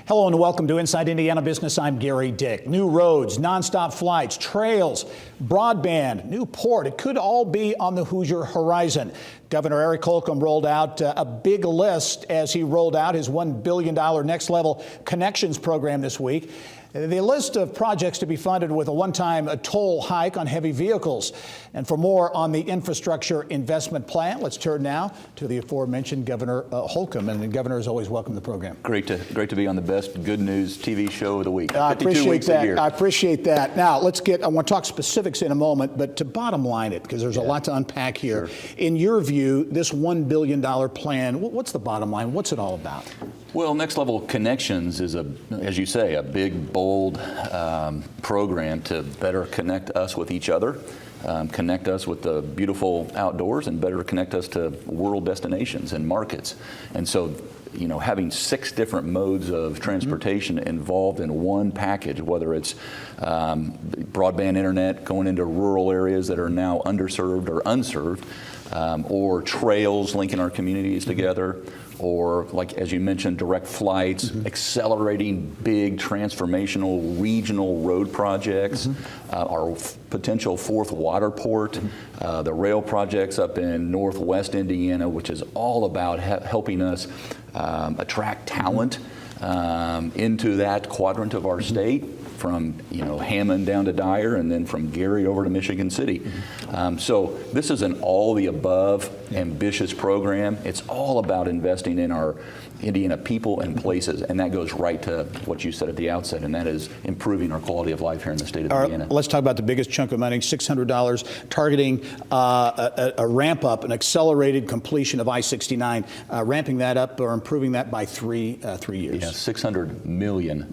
Hello and welcome to Inside Indiana Business. I'm Gary Dick. New roads, nonstop flights, trails, broadband, new port. It could all be on the Hoosier horizon. Governor Eric Holcomb rolled out a big list as he rolled out his $1 billion Next Level Connections program this week. The list of projects to be funded with a one-time toll hike on heavy vehicles. And for more on the infrastructure investment plan, let's turn now to the aforementioned Governor Holcomb. And the Governor is always welcome to the program. Great to be on the best good news TV show of the week. I appreciate that. I appreciate that. Now, I want to talk specifics in a moment, but to bottom line it, because there's a lot to unpack here. Sure. In your view, this $1 billion plan, what's the bottom line? What's it all about? Well, Next Level Connections is, as you say, a big, bold program to better connect us with each other, connect us with the beautiful outdoors, and better connect us to world destinations and markets. And so, you know, having 6 different modes of transportation involved in one package, whether it's broadband internet going into rural areas that are now underserved or unserved, or trails linking our communities together, or, like as you mentioned, direct flights, accelerating big transformational regional road projects, our potential 4th water port, the rail projects up in northwest Indiana, which is all about helping us attract talent into that quadrant of our state, from Hammond down to Dyer, and then from Gary over to Michigan City. So this is an all-the-above ambitious program. It's all about investing in our Indiana people and places, and that goes right to what you said at the outset, and that is improving our quality of life here in the state of Indiana. Right, let's talk about the biggest chunk of money, $600, targeting a ramp up, an accelerated completion of I-69, ramping that up or improving that by three years. Yeah, $600 million,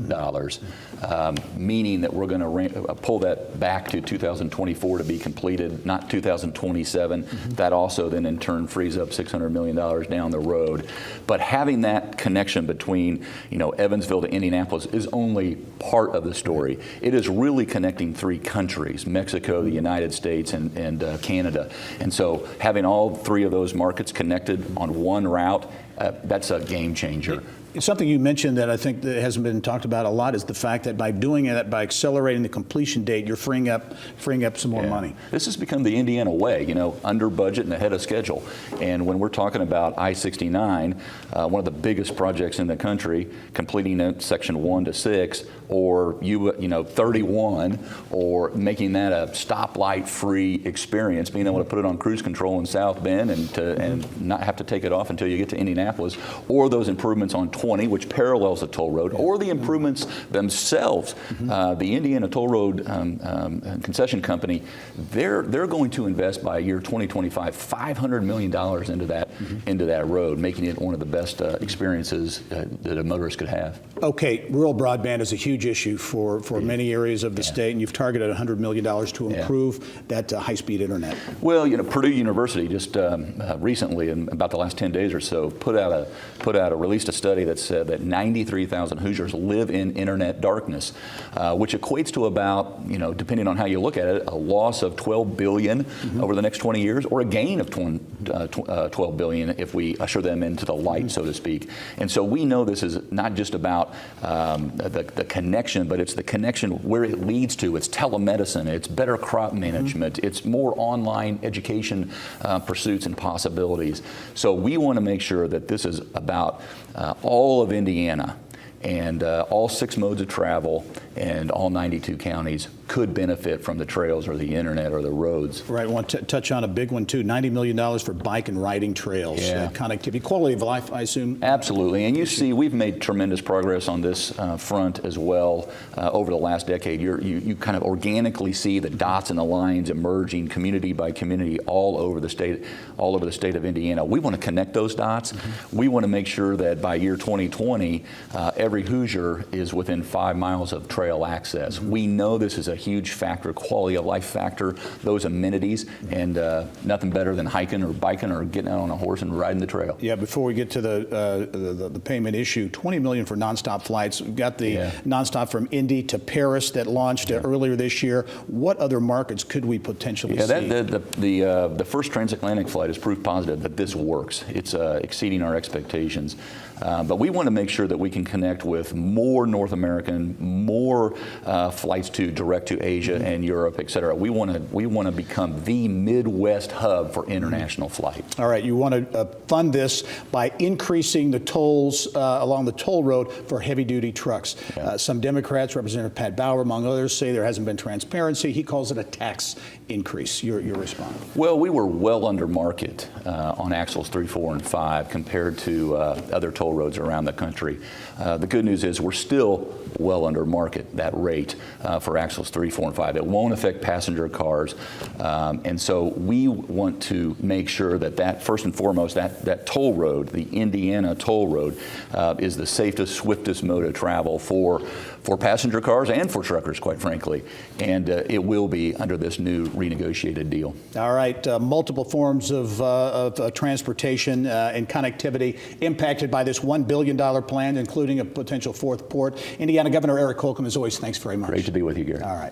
meaning that we're going to pull that back to 2024 to be completed, not 2027. That also then in turn frees up $600 million down the road. But having that connection between Evansville to Indianapolis is only part of the story. It is really connecting 3 countries, Mexico, the United States, and Canada. And so having all 3 of those markets connected on one route, that's a game changer. Something you mentioned that I think that hasn't been talked about a lot is the fact that by doing that, by accelerating the completion date, you're freeing up some more money. This has become the Indiana way, under budget and ahead of schedule. And when we're talking about I-69, one of the biggest projects in the country, completing it section 1 to 6, or 31, or making that a stoplight-free experience, being able to put it on cruise control in South Bend and not have to take it off until you get to Indianapolis, or those improvements on 20, which parallels the toll road, or the improvements themselves. The Indiana Toll Road Concession Company, they're going to invest by year 2025 $500 million into that road, making it one of the best experiences that a motorist could have. Okay, rural broadband is a huge issue for many areas of the state, and you've targeted $100 million to improve that high-speed internet. Well, Purdue University just recently, in about the last 10 days or so, released a study that said that 93,000 Hoosiers live in internet darkness, which equates to about, depending on how you look at it, a loss of $12 billion over the next 20 years, or a gain of $12 billion if we usher them into the light, so to speak. And so we know this is not just about the connection, but it's the connection where it leads to. It's telemedicine, it's better crop management, it's more online education pursuits and possibilities. So we want to make sure that this is about all of Indiana, and all 6 modes of travel and all 92 counties could benefit from the trails or the internet or the roads. Right, I want to touch on a big one too, $90 million for bike and riding trails, connectivity, quality of life, I assume? Absolutely, and you see we've made tremendous progress on this front as well over the last decade. You kind of organically see the dots and the lines emerging community by community all over the state of Indiana. We want to connect those dots. We want to make sure that by year 2020, every Hoosier is within 5 miles of trail access. We know this is a huge factor, quality of life factor, those amenities, and nothing better than hiking or biking or getting out on a horse and riding the trail. Yeah, before we get to the payment issue, $20 million for nonstop flights. We've got the nonstop from Indy to Paris that launched earlier this year. What other markets could we potentially see? The first transatlantic flight is proof positive that this works. It's exceeding our expectations. But we want to make sure that we can connect with more North American, more flights direct to Asia and Europe, et cetera. We want to become the Midwest hub for international flight. All right, you want to fund this by increasing the tolls along the toll road for heavy-duty trucks. Some Democrats, Representative Pat Bauer, among others, say there hasn't been transparency. He calls it a tax increase. Your response? Well, we were well under market on axles 3, 4, and 5 compared to other toll roads around the country. The good news is we're still well under market, that rate for axles 3, 4, and 5. It won't affect passenger cars. And so we want to make sure that first and foremost, that toll road, the Indiana toll road, is the safest, swiftest mode of travel for passenger cars and for truckers, quite frankly. And it will be under this new renegotiated deal. All right, multiple forms of transportation and connectivity impacted by this $1 billion plan, including a potential fourth port. Indiana Governor Eric Holcomb, as always, thanks very much. Great to be with you, Gary. All right.